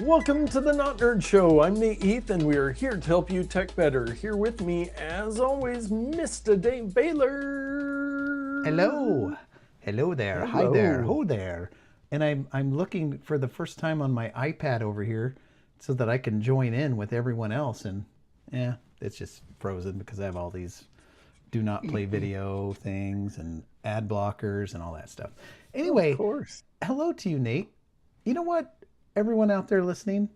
Welcome to the Not Nerd Show. I'm Nate Heath, and we are here to help you tech better. Here with me, as always, Mr. Dave Baylor. Hello. Hello there. Hello. Hi there. Ho there. And I'm looking for the first time on my iPad over here so that I can join in with everyone else. And it's just frozen because I have all these do not play video things and ad blockers and all that stuff. Anyway, Of course. hello to you, Nate. You know what, everyone out there listening,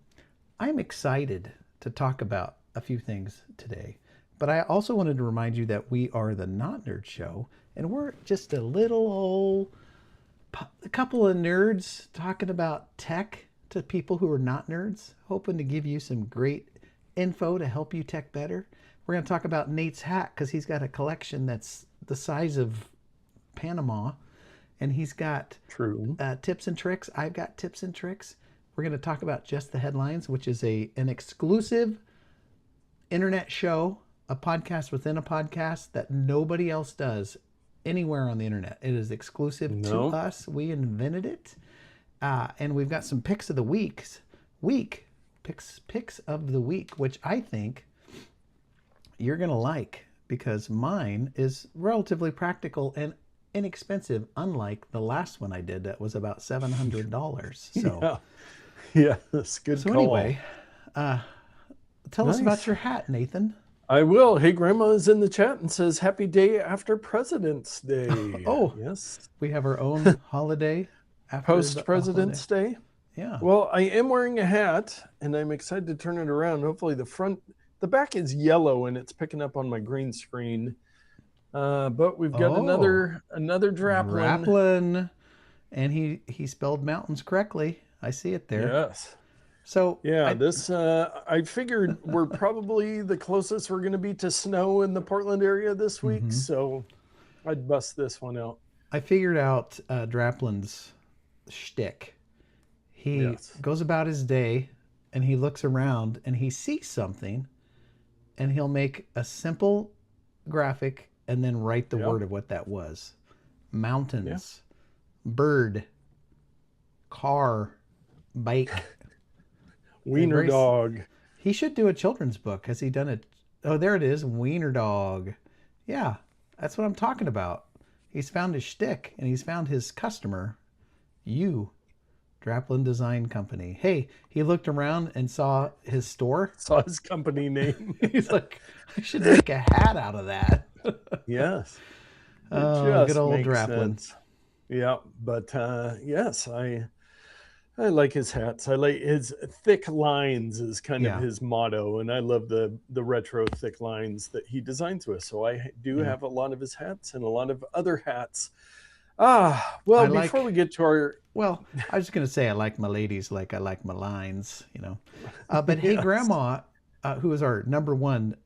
I'm excited to talk about a few things today. But I also wanted to remind you that we are the Not Nerd Show, and we're just a couple of nerds talking about tech to people who are not nerds, hoping to give you some great info to help you tech better. We're going to talk about Nate's hat because he's got a collection that's the size of Panama, and he's got tips and tricks. I've got tips and tricks. We're going to talk about Just the Headlines, which is an exclusive internet show, a podcast within a podcast that nobody else does anywhere on the internet. It is exclusive to us. We invented it. And we've got some picks of the picks of the week, which I think you're going to like because mine is relatively practical and inexpensive, unlike the last one I did that was about $700. So yeah, that's good. So anyway, tell us about your hat, Nathan. I will. Hey, Grandma is in the chat and says, happy day after President's Day. Oh, yes. We have our own holiday after Post-President's Day. Yeah. Well, I am wearing a hat, and I'm excited to turn it around. Hopefully the back is yellow, and it's picking up on my green screen. But we've got another Draplin. And he spelled mountains correctly. I see it there. Yes. So yeah, I figured we're probably the closest we're going to be to snow in the Portland area this week, so I'd bust this one out. I figured out Draplin's shtick. He goes about his day, and he looks around, and he sees something, and he'll make a simple graphic and then write the word of what that was. Mountains, bird, car, bike. Wiener dog. He should do a children's book. Has he done it? Oh, there it is. Wiener dog. Yeah, that's what I'm talking about. He's found his shtick, and he's found his customer, you, Draplin Design Company. Hey, he looked around and saw his store. Saw his company name. He's like, I should make a hat out of that. Yes. Good old Draplin. Yeah, but yes, I like his hats. I like his thick lines is kind of his motto, and I love the retro thick lines that he designs with. So I do have a lot of his hats and a lot of other hats. Well, before we get to our... Well, I was just going to say I like my ladies like I like my lines, you know. But hey, Grandma, who is our number one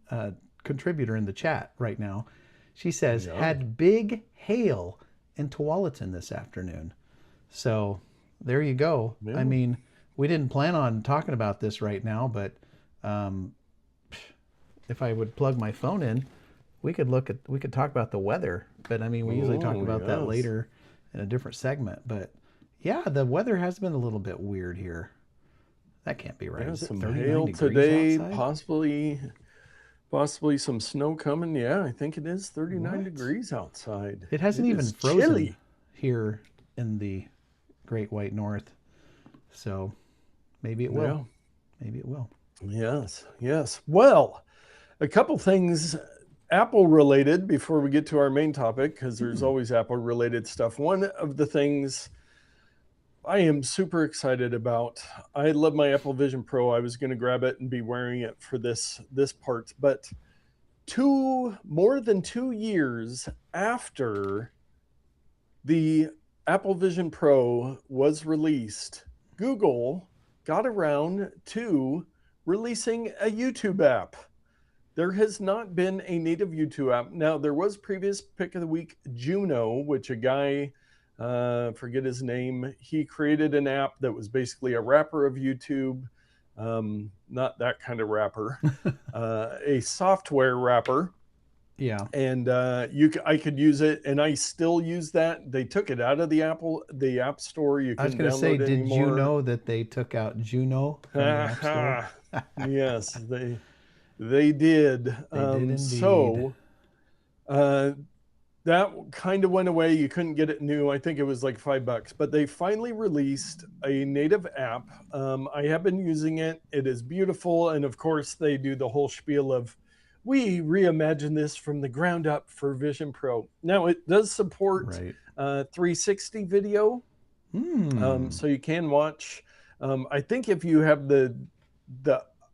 contributor in the chat right now, she says, had big hail in Tualatin this afternoon. So... there you go. Yeah. I mean, we didn't plan on talking about this right now, but if I would plug my phone in, we could talk about the weather. But I mean, we usually talk about that later in a different segment. But yeah, the weather has been a little bit weird here. That can't be right. Yeah, Is it some 39 hail degrees today, outside? possibly some snow coming. Yeah, I think it is 39 degrees outside. It hasn't even frozen here in the Great White North, so maybe it will. Yeah. Maybe it will. Yes. Well, a couple things Apple related before we get to our main topic, because there's always Apple related stuff. One of the things I am super excited about, I love my Apple Vision Pro. I was going to grab it and be wearing it for this part, but more than 2 years after the Apple Vision Pro was released, Google got around to releasing a YouTube app. There has not been a native YouTube app. Now, there was previous pick of the week, Juno, which a guy, forget his name, he created an app that was basically a wrapper of YouTube. Not that kind of wrapper, a software wrapper Yeah. and I could use it, and I still use that. They took it out of the App Store. You I was couldn't going to say, download it did you anymore. know that they took out Juno from the App Store? Aha. Yes, they did. They did indeed. So uh, that kind of went away. You couldn't get it new. I think it was like $5, but they finally released a native app. I have been using it. It is beautiful, and of course, they do the whole spiel of we reimagined this from the ground up for Vision Pro. Now it does support Right. 360 video, Hmm. so you can watch. I think if you have the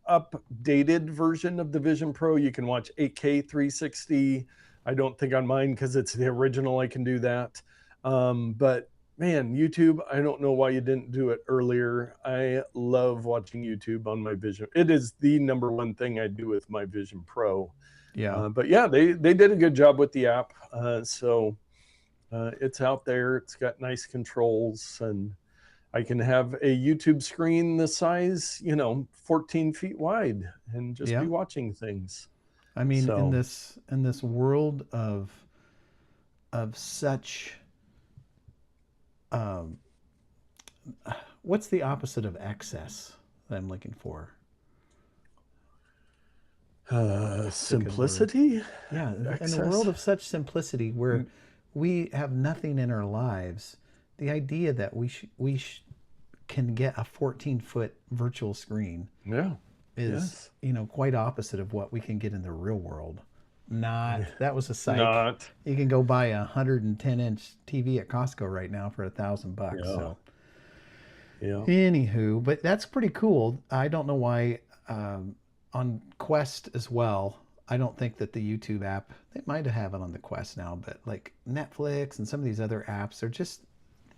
updated version of the Vision Pro, you can watch 8K 360. I don't think on mine because it's the original. I can do that. But man, YouTube, I don't know why you didn't do it earlier. I love watching YouTube on my Vision. It is the number one thing I do with my Vision Pro. Yeah. But yeah, they did a good job with the app. It's out there. It's got nice controls, and I can have a YouTube screen the size, 14 feet wide, and just be Yeah. watching things. I mean, So in this world of such um, what's the opposite of excess that I'm looking for? What's a good word? simplicity, Yeah, in a world excess. of such simplicity where Mm, we have nothing in our lives, the idea that can get a 14-foot virtual screen yeah. is, Yes. quite opposite of what we can get in the real world. Not that was a psych. Not. You can go buy a 110-inch TV at Costco right now for $1,000. Yeah. So, Yeah. anywho, but that's pretty cool. I don't know why on Quest as well. I don't think that the YouTube app, they might have it on the Quest now, but like Netflix and some of these other apps are just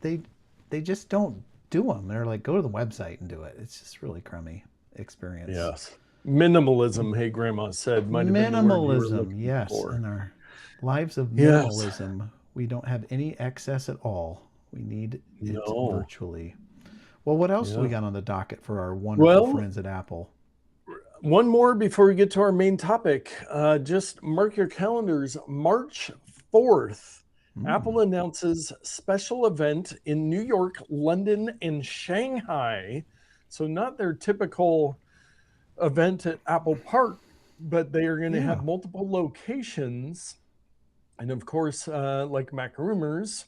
they they just don't do them. They're like, go to the website and do it. It's just really crummy experience. Yes. Minimalism, hey, Grandma said, might have been the word you were Minimalism, looking yes. for. In our lives of Yes. minimalism, we don't have any excess at all. We need it No. virtually. Well, what else do we Yeah. got on the docket for our wonderful Well, friends at Apple? one more before we get to our main topic. Just mark your calendars. March 4th, Mm, Apple announces special event in New York, London, and Shanghai. So, not their typical event at Apple Park, but they are going to have yeah, multiple locations. And of course, like Mac Rumors,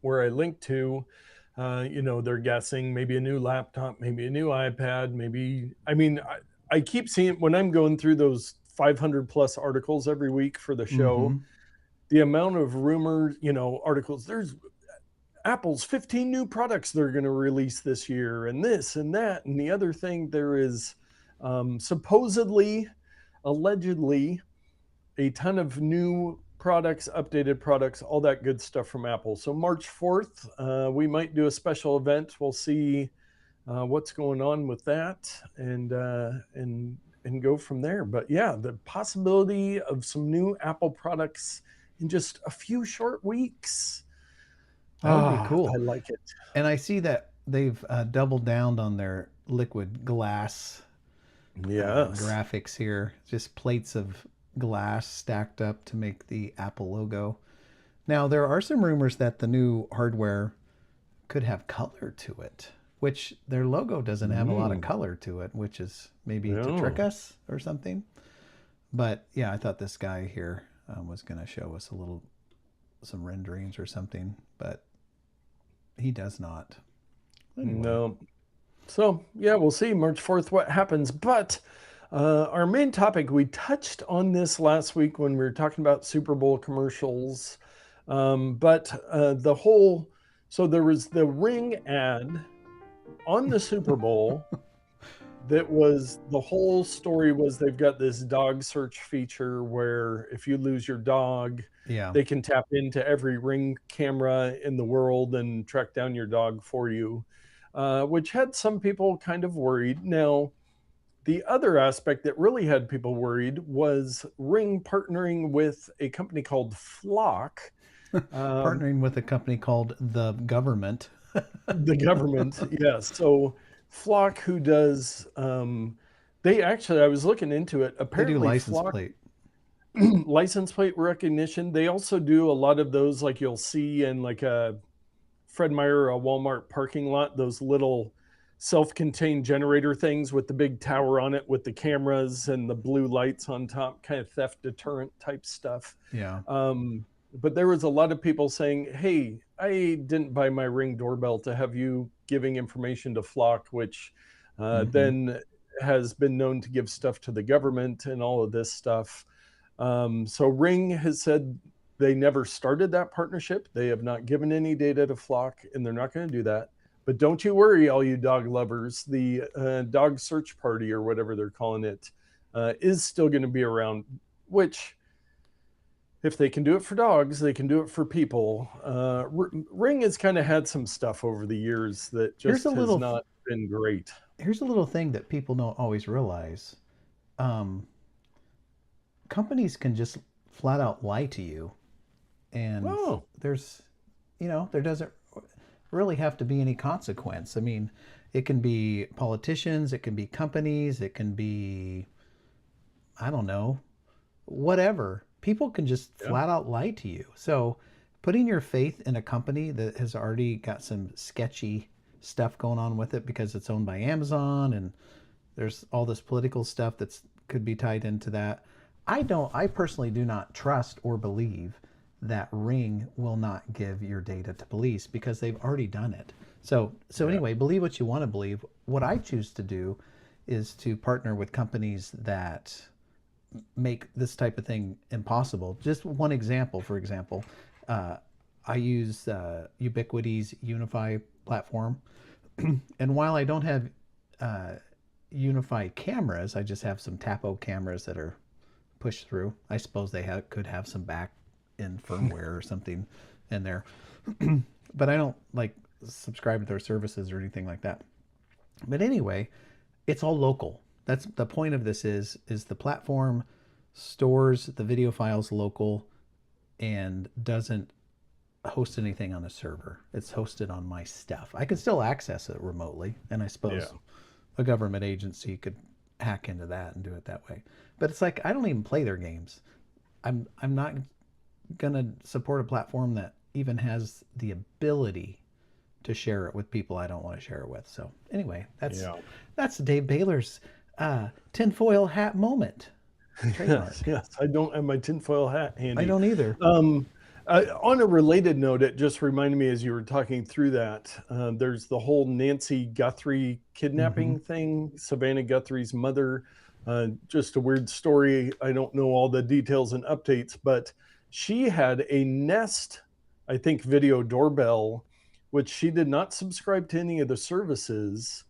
where I linked to, they're guessing maybe a new laptop, maybe a new iPad, maybe, I keep seeing when I'm going through those 500 plus articles every week for the show, mm-hmm. the amount of rumors, articles, there's Apple's 15 new products they're going to release this year, and this and that. And the other thing, there is supposedly, allegedly, a ton of new products, updated products, all that good stuff from Apple. So March 4th, we might do a special event. We'll see what's going on with that, and go from there. But yeah, the possibility of some new Apple products in just a few short weeks. That would be I cool. like it. And I see that they've doubled down on their liquid glass Yes. graphics here. Just plates of glass stacked up to make the Apple logo. Now, there are some rumors that the new hardware could have color to it, which their logo doesn't have a lot of Mm. color to it, which is maybe to trick Yeah. us or something. But yeah, I thought this guy here was going to show us some renderings or something, but he does not. Anyway, No. So yeah, we'll see March 4th what happens. But our main topic, we touched on this last week when we were talking about Super Bowl commercials. But so there was the Ring ad on the Super Bowl. That was the whole story. Was they've got this dog search feature where if you lose your dog, yeah, they can tap into every Ring camera in the world and track down your dog for you, which had some people kind of worried. Now, the other aspect that really had people worried was Ring partnering with a company called Flock, um, partnering with a company called the government. the government. Yes. So Flock, who does, they actually, I was looking into it. They do Apparently, license Flock, plate. license plate recognition. They also do a lot of those, like you'll see in like a Fred Meyer or a Walmart parking lot, those little self-contained generator things with the big tower on it with the cameras and the blue lights on top, kind of theft deterrent type stuff. Yeah. But there was a lot of people saying, hey, I didn't buy my Ring doorbell to have you giving information to Flock, which Mm-hmm. then has been known to give stuff to the government and all of this stuff. So Ring has said they never started that partnership. They have not given any data to Flock, and they're not going to do that. But don't you worry, all you dog lovers. The dog search party, or whatever they're calling it, is still going to be around, which, if they can do it for dogs, they can do it for people. Ring has kind of had some stuff over the years that Here's a just has little not been great. here's a little thing that people don't always realize. Um, Companies can just flat out lie to you, and Oh, there's, there doesn't really have to be any consequence. I mean, it can be politicians, it can be companies, it can be, I don't know, whatever. People can just yeah, flat out lie to you. So putting your faith in a company that has already got some sketchy stuff going on with it because it's owned by Amazon and there's all this political stuff that's could be tied into that. I personally do not trust or believe that Ring will not give your data to police because they've already done it. So yeah, anyway, believe what you want to believe. What I choose to do is to partner with companies that make this type of thing impossible. Just one example, for example, uh, I use Ubiquity's Unify platform, and while I don't have uh, Unify cameras, I just have some Tapo cameras that are pushed through. I suppose could have some back end firmware or something in there, but I don't like subscribe to their services or anything like that. But anyway, it's all local. That's the point of this is the platform stores the video files local and doesn't host anything on a server. It's hosted on my stuff. I can still access it remotely, and I yeah. suppose a government agency could hack into that and do it that way. But it's like I don't even play their games. I'm not gonna support a platform that even has the ability to share it with people I don't want to share it with. So anyway, Yeah. that's Dave Baylor's tinfoil hat moment Yes, trademark. yes. I don't have my tinfoil hat I handy. don't either. Um, on a related note, it just reminded me as you were talking through that, there's the whole Nancy Guthrie Mm-hmm. kidnapping thing, Savannah Guthrie's mother. Just a weird story. I don't know all the details and updates, but she had a Nest, I think, video doorbell, which she did not subscribe to any of the services,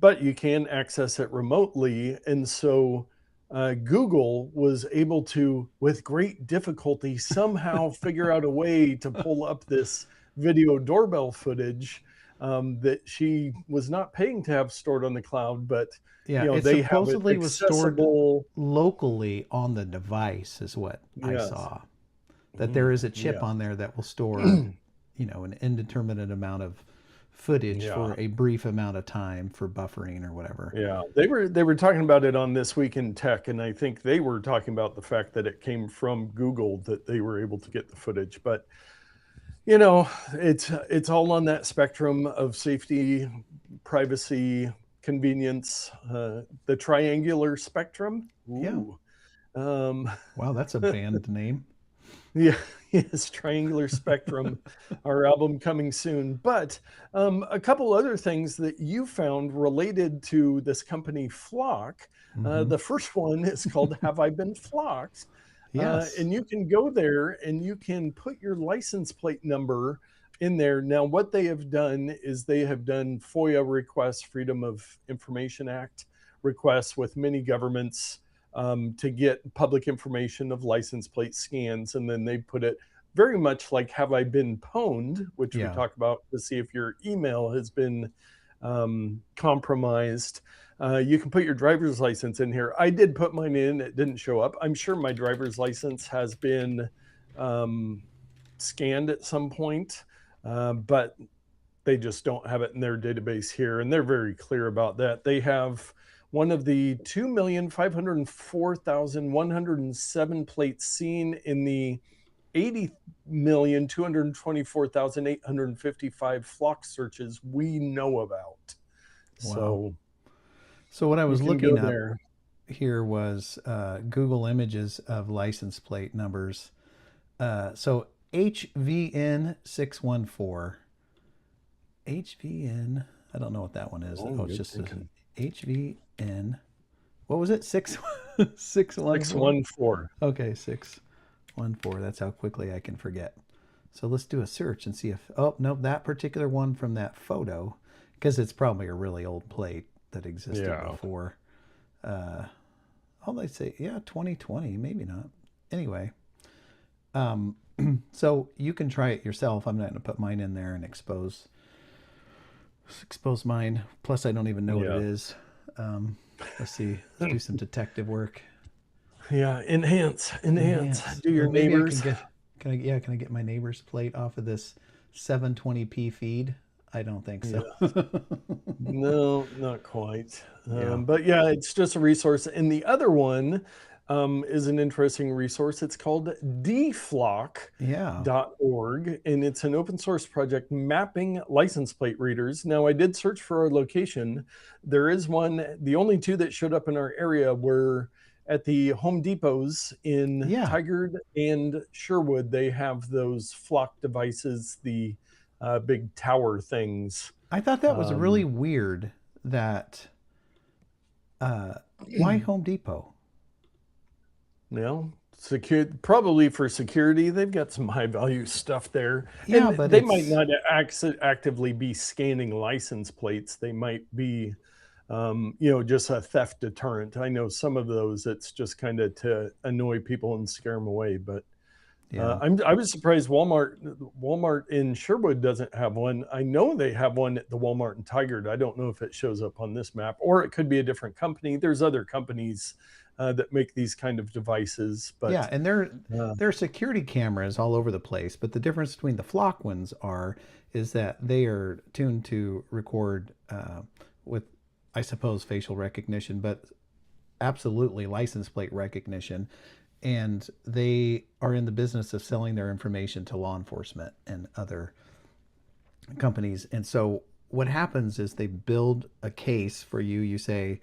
but you can access it remotely. And so Google was able to, with great difficulty, somehow figure out a way to pull up this video doorbell footage that she was not paying to have stored on the cloud, but Yeah, it they have it supposedly was stored accessible. locally on the device, is what I Yes. saw. That there is a chip Yeah. on there that will store, an indeterminate amount of footage Yeah. for a brief amount of time for buffering or whatever. Yeah, they were talking about it on This Week in Tech, and I think they were talking about the fact that it came from Google that they were able to get the footage. But it's all on that spectrum of safety, privacy, convenience, the triangular spectrum. Yeah. Ooh, um, Wow, that's a band name. yeah, yes, Triangular Spectrum, our album coming soon. But a couple other things that you found related to this company Flock. Mm-hmm. The first one is called Have I Been Flocked? Yes. And you can go there and you can put your license plate number in there. Now, what they have done is they have done FOIA requests, Freedom of Information Act requests with many governments to get public information of license plate scans. And then they put it very much like Have I Been Pwned, which we Yeah. talk about to see if your email has been compromised. You can put your driver's license in here. I did put mine in, it didn't show up. I'm sure my driver's license has been um, scanned at some point, but they just don't have it in their database here. And they're very clear about that. They have one of the 2,504,107 plates seen in the 80,224,855 flock searches we know about. Wow. So So what I you was can go looking up there. here was Google images of license plate numbers. So HVN 614. HVN. I don't know what that one is. Oh, Oh, it's good just a thinking. HVN. What was it? 614. 614. Okay, 614. That's how quickly I can forget. So let's do a search and see if. Oh no, that particular one from that photo, because it's probably a really old plate that existed Yeah. before. All they say, yeah, 2020, maybe not. Anyway, so you can try it yourself. I'm not going to put mine in there and expose mine. Plus, I don't even know what it is. Let's see. Let's do some detective work. Yeah, enhance. Do your Maybe I can neighbors. get. Can I get my neighbor's plate off of this 720p feed? I don't think so. Yeah. No, not quite. Yeah. But yeah, it's just a resource. And the other one is an interesting resource. It's called deflock.org, Yeah. and it's an open source project mapping license plate readers. Now, I did search for our location. There is one, the only two that showed up in our area were at the Home Depots in Yeah. Tigard and Sherwood. They have those flock devices, the big tower things. I thought that was really weird that why Home Depot? Well, probably for security. They've got some high value stuff there. Yeah, And but they might not actively be scanning license plates. They might be, just a theft deterrent. I know some of those, it's just kind of to annoy people and scare them away. But Yeah. I was surprised Walmart in Sherwood doesn't have one. I know they have one at the Walmart in Tigard. I don't know if it shows up on this map, or it could be a different company. There's other companies that make these kind of devices. But Yeah, and there are security cameras all over the place, but the difference between the flock ones is that they are tuned to record with, I suppose, facial recognition, but absolutely license plate recognition. And they are in the business of selling their information to law enforcement and other companies. And so what happens is they build a case for you. You say,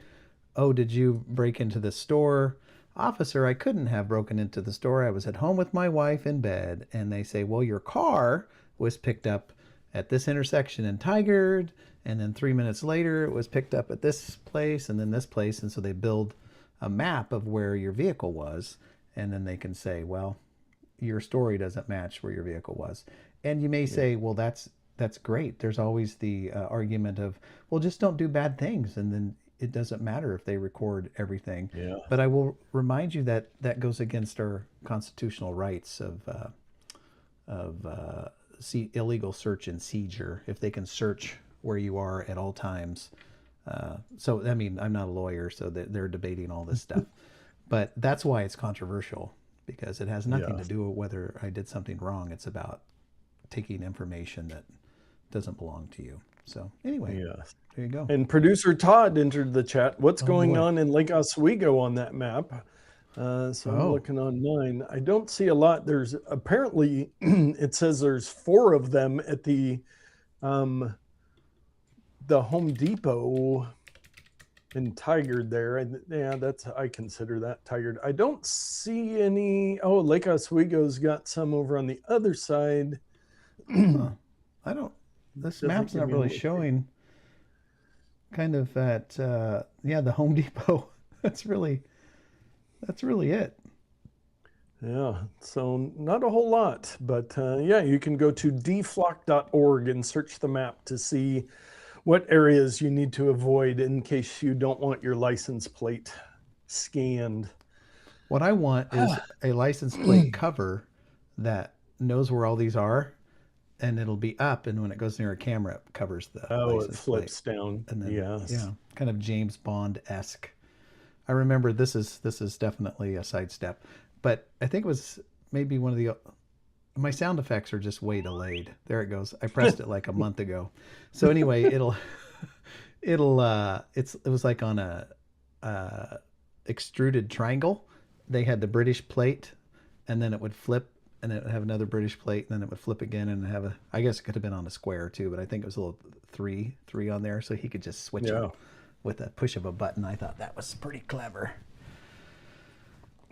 oh, did you break into the store? Officer, I couldn't have broken into the store. I was at home with my wife in bed. And they say, well, your car was picked up at this intersection in Tigard. And then 3 minutes later, it was picked up at this place and then this place. And so they build a map of where your vehicle was. And then they can say, well, your story doesn't match where your vehicle was. And you may say, well, that's great. There's always the argument of, well, just don't do bad things. And then it doesn't matter if they record everything. Yeah. But I will remind you that that goes against our constitutional rights of illegal search and seizure, if they can search where you are at all times. So, I mean, I'm not a lawyer, so they're debating all this stuff. But that's why it's controversial, because it has nothing to do with whether I did something wrong. It's about taking information that doesn't belong to you. So anyway, there you go. And producer Todd entered the chat. What's going on in Lake Oswego on that map? So I'm looking on mine. I don't see a lot. There's apparently, it says there's 4 of them at the Home Depot in Tigard there. And yeah, I consider that Tigard. I don't see any. Oh, Lake Oswego's got some over on the other side. This map's not really showing kind of at, the Home Depot. That's really it. Yeah, so not a whole lot, but you can go to deflock.org and search the map to see what areas you need to avoid in case you don't want your license plate scanned. What I want is a license plate cover that knows where all these are, and it'll be up, and when it goes near a camera, it covers the license it flips plate down. and then, yes. Kind of James Bond-esque. I remember this is definitely a sidestep, but I think it was maybe one of the. My sound effects are just way delayed. There it goes. I pressed it like a month ago. So anyway, it was like on a extruded triangle. They had the British plate, and then it would flip, and it would have another British plate, and then it would flip again, and have a. I guess it could have been on a square too, but I think it was a little three on there, so he could just switch Yeah. them with a push of a button. I thought that was pretty clever.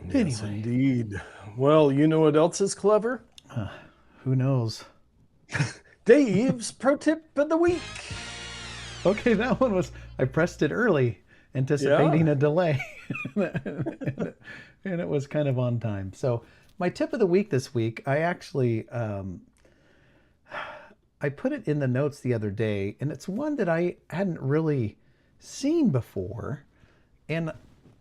Yes, Anyway, indeed. Well, you know what else is clever? who knows? Dave's pro tip of the week. Okay, that one was. I pressed it early, anticipating Yeah. a delay, and it was kind of on time. So my tip of the week this week, I actually I put it in the notes the other day, and it's one that I hadn't really seen before, and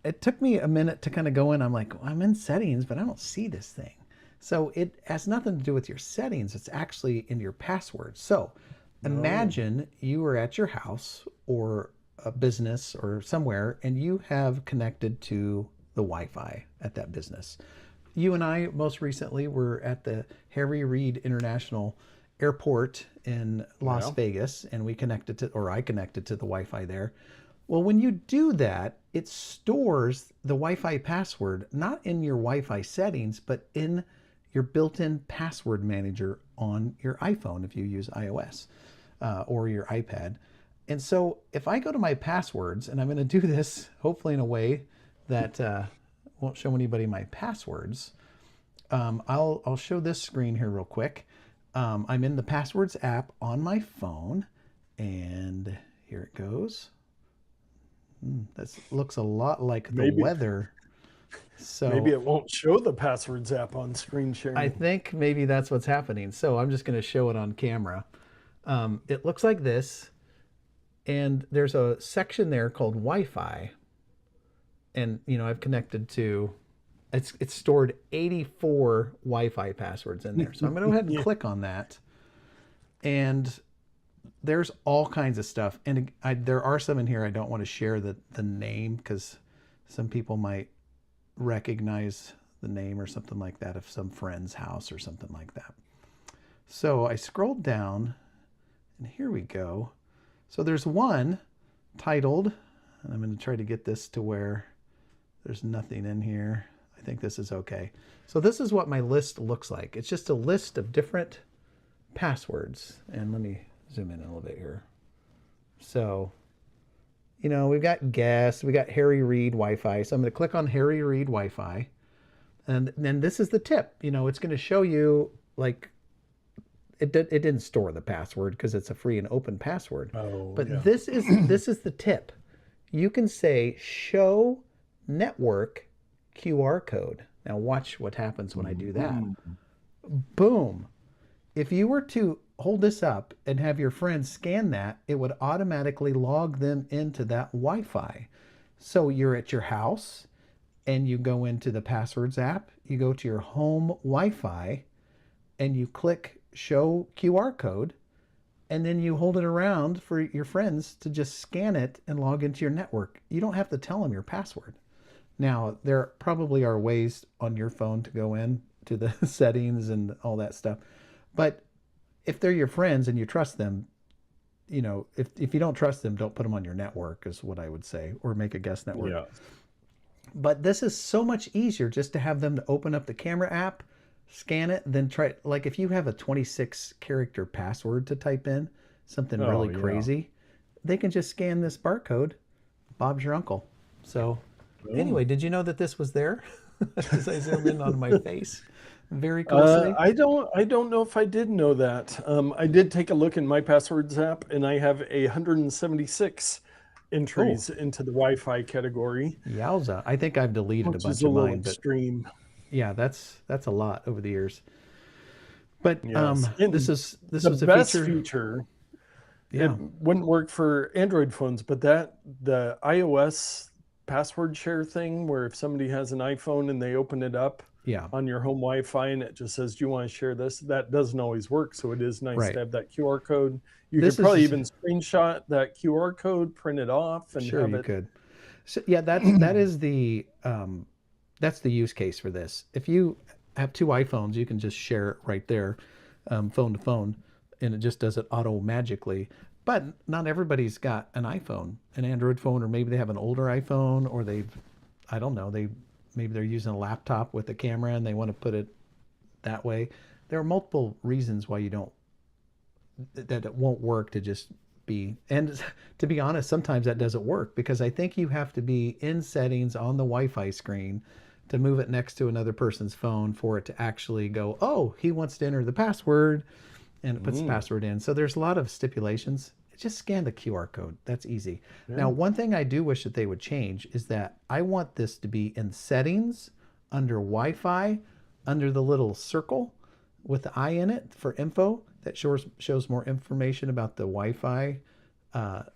it took me a minute to kind of go in. I'm like, well, I'm in settings, but I don't see this thing. So it has nothing to do with your settings. It's actually in your passwords. So imagine you are at your house or a business or somewhere, and you have connected to the Wi-Fi at that business. You and I most recently were at the Harry Reid International Airport in Las Vegas, and we connected to, or I connected to the Wi-Fi there. Well, when you do that, it stores the Wi-Fi password not in your Wi-Fi settings, but in your built-in password manager on your iPhone if you use iOS or your iPad. And so if I go to my passwords, and I'm going to do this hopefully in a way that won't show anybody my passwords, I'll show this screen here real quick. I'm in the Passwords app on my phone, and here it goes. That looks a lot like the weather. So maybe it won't show the Passwords app on screen sharing. I think maybe that's what's happening. So I'm just going to show it on camera. It looks like this, and there's a section there called Wi-Fi, and I've connected to. It's stored 84 Wi-Fi passwords in there. So I'm going to go ahead and click on that, and there's all kinds of stuff. And there are some in here I don't want to share the name, because some people might recognize the name or something like that of some friend's house or something like that. So I scrolled down, and here we go. So there's one titled, and I'm going to try to get this to where there's nothing in here. I think this is okay. So this is what my list looks like. It's just a list of different passwords. And let me zoom in a little bit here. So, we've got guest, we got Harry Reid Wi-Fi. So I'm going to click on Harry Reid Wi-Fi. And then this is the tip. It's going to show you, like, it didn't store the password because it's a free and open password. But this is the tip. You can say show network QR code. Now watch what happens when I do that. Boom. If you were to hold this up and have your friends scan that, it would automatically log them into that Wi-Fi. So you're at your house and you go into the Passwords app, you go to your home Wi-Fi, and you click show QR code, and then you hold it around for your friends to just scan it and log into your network. You don't have to tell them your password. Now, there probably are ways on your phone to go in to the settings and all that stuff. But if they're your friends and you trust them, if you don't trust them, don't put them on your network is what I would say, or make a guest network. Yeah. But this is so much easier just to have them to open up the camera app, scan it, then try, like if you have a 26 character password to type in, something really crazy, they can just scan this barcode. Bob's your uncle. So anyway, did you know that this was there? As I zoom in on my face very closely. I don't know if I did know that. I did take a look in my Passwords app, and I have 176 entries into the Wi-Fi category. Yowza. I think I've deleted a bunch of mine. Extreme. Yeah, that's a lot over the years. But yes. this was the best feature. Yeah. It wouldn't work for Android phones, but the iOS password share thing, where if somebody has an iPhone and they open it up on your home Wi-Fi and it just says, do you want to share this? That doesn't always work. So it is nice to have that QR code. You could probably even screenshot that QR code, print it off, and sure, have you it. Could. So yeah, that's the use case for this. If you have two iPhones, you can just share it right there, phone to phone, and it just does it auto magically. But not everybody's got an iPhone, an Android phone, or maybe they have an older iPhone, or I don't know, maybe they're using a laptop with a camera and they want to put it that way. There are multiple reasons why that it won't work to just be, and to be honest, sometimes that doesn't work because I think you have to be in settings on the Wi-Fi screen to move it next to another person's phone for it to actually go, oh, he wants to enter the password, and it puts the password in. So there's a lot of stipulations. Just scan the QR code. That's easy. Yeah. Now, one thing I do wish that they would change is that I want this to be in settings, under Wi-Fi, under the little circle with the eye in it for info that shows more information about the Wi-Fi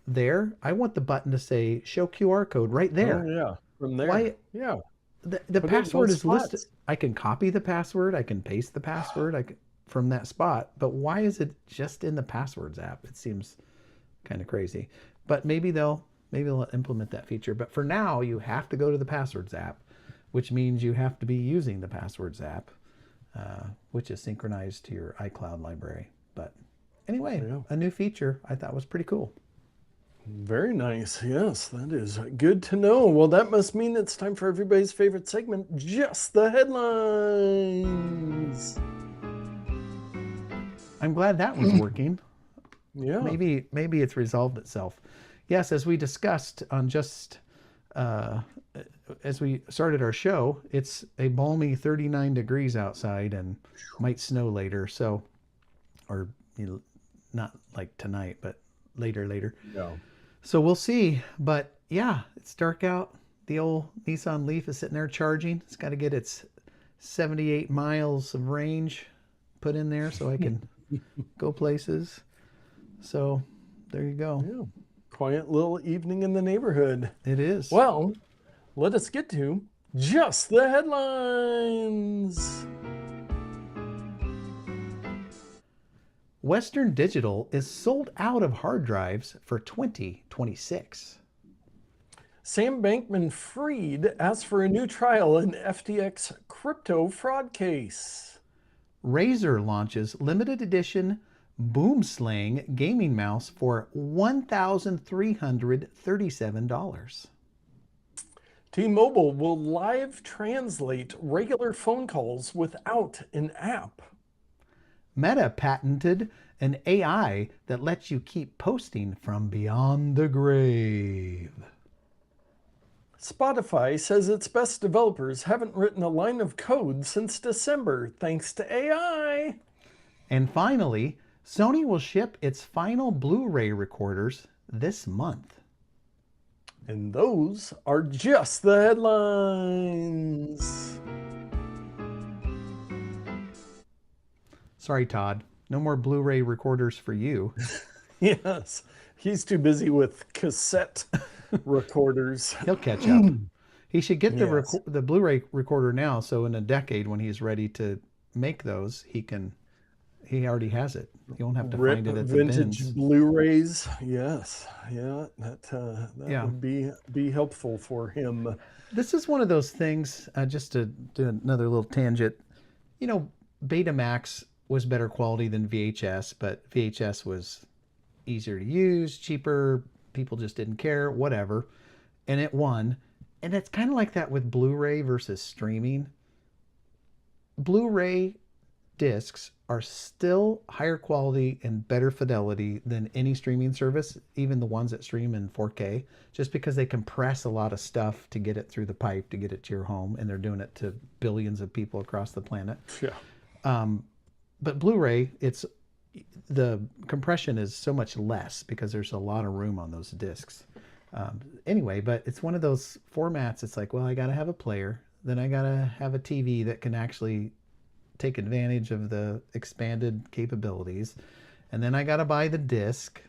there. I want the button to say show QR code right there. Oh, yeah, from there. Why? Yeah. The password is listed. I can copy the password. I can paste the password from that spot. But why is it just in the Passwords app? It seems kind of crazy. But maybe they'll implement that feature. But for now, you have to go to the Passwords app, which means you have to be using the Passwords app, which is synchronized to your iCloud library. But anyway, a new feature I thought was pretty cool. Very nice. Yes, that is good to know. Well, that must mean it's time for everybody's favorite segment, Just the Headlines. I'm glad that was working. Yeah. Maybe it's resolved itself. Yes, as we discussed on as we started our show, it's a balmy 39 degrees outside and might snow later. So, or not like tonight, but later. Yeah. So we'll see. But yeah, it's dark out. The old Nissan Leaf is sitting there charging. It's got to get its 78 miles of range put in there so I can go places. So there you go. Yeah. Quiet little evening in the neighborhood. It is. Well, let us get to Just the Headlines. Western Digital is sold out of hard drives for 2026. Sam Bankman-Fried asks for a new trial in FTX crypto fraud case. Razer launches limited edition Boomslang gaming mouse for $1,337. T-Mobile will live translate regular phone calls without an app. Meta patented an AI that lets you keep posting from beyond the grave. Spotify says its best developers haven't written a line of code since December, thanks to AI. And finally, Sony will ship its final Blu-ray recorders this month. And those are just the headlines. Sorry, Todd. No more Blu-ray recorders for you. Yes, he's too busy with cassette recorders. He'll catch up. He should get the Blu-ray recorder now, so in a decade when he's ready to make those, he already has it. He won't have to find it at the vintage bins. Blu-rays. Yes, yeah, that would be helpful for him. This is one of those things. Just to do another little tangent, Betamax was better quality than VHS, but VHS was easier to use, cheaper. People just didn't care, whatever, and it won. And it's kind of like that with Blu-ray versus streaming. Blu-ray discs are still higher quality and better fidelity than any streaming service, even the ones that stream in 4K, just because they compress a lot of stuff to get it through the pipe to get it to your home, and they're doing it to billions of people across the planet. Yeah. But Blu-ray, the compression is so much less because there's a lot of room on those discs. Anyway, but it's one of those formats. It's like, well, I got to have a player, then I got to have a TV that can actually take advantage of the expanded capabilities, and then I got to buy the disc.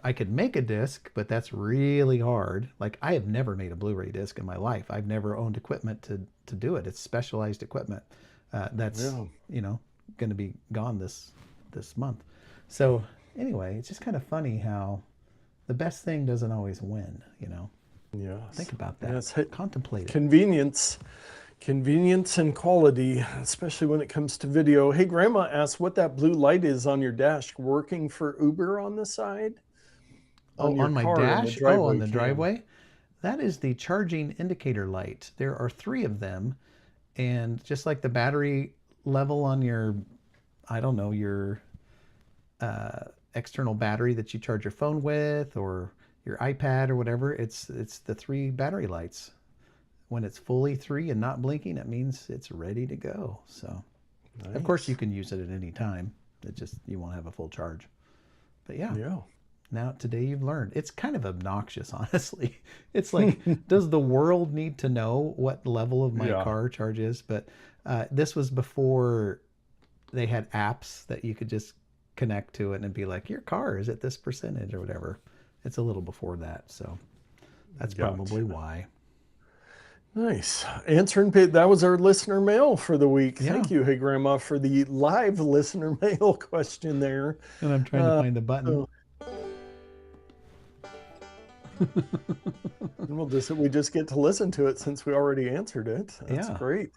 I could make a disc, but that's really hard. Like, I have never made a Blu-ray disc in my life. I've never owned equipment to do it. It's specialized equipment that's going to be gone this month. So anyway, it's just kind of funny how the best thing doesn't always win. Yes. Think about that. Yes. Contemplate it. Convenience and quality, especially when it comes to video. Hey, Grandma asked what that blue light is on your dash, working for Uber on the side. Oh, on your on my car in the dash? Oh, on driveway the cam. driveway? That is the charging indicator light. There are three of them. And just like the battery level on your, I don't know, your external battery that you charge your phone with or your iPad or whatever, it's the three battery lights. When it's fully three and not blinking, it means it's ready to go. So, of course, you Nice. can use it at any time. It just you won't have a full charge. But yeah, Yeah. now today you've learned. It's kind of obnoxious, honestly. It's like, does the world need to know what level of my Yeah. car charge is? But this was before they had apps that you could just connect to it and be like, your car is at this percentage or whatever. It's a little before that, so that's probably Gotcha. why. Nice. That was our listener mail for the week. Yeah, Thank you, Hey Grandma, for the live listener mail question there. and I'm trying to Uh, find the button. so we just get to listen to it since we already answered it. That's Yeah. great.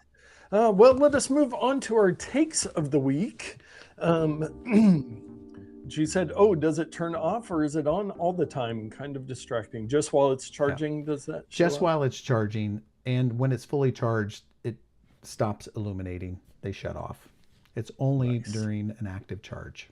Well, let us move on to our takes of the week. Um, she said, "Oh, does it turn off or is it on all the time? Kind of distracting. Just while it's Yeah. charging, does that show Just up?" while it's charging, and when it's fully charged, it stops illuminating. They shut off. It's only Nice. during an active charge.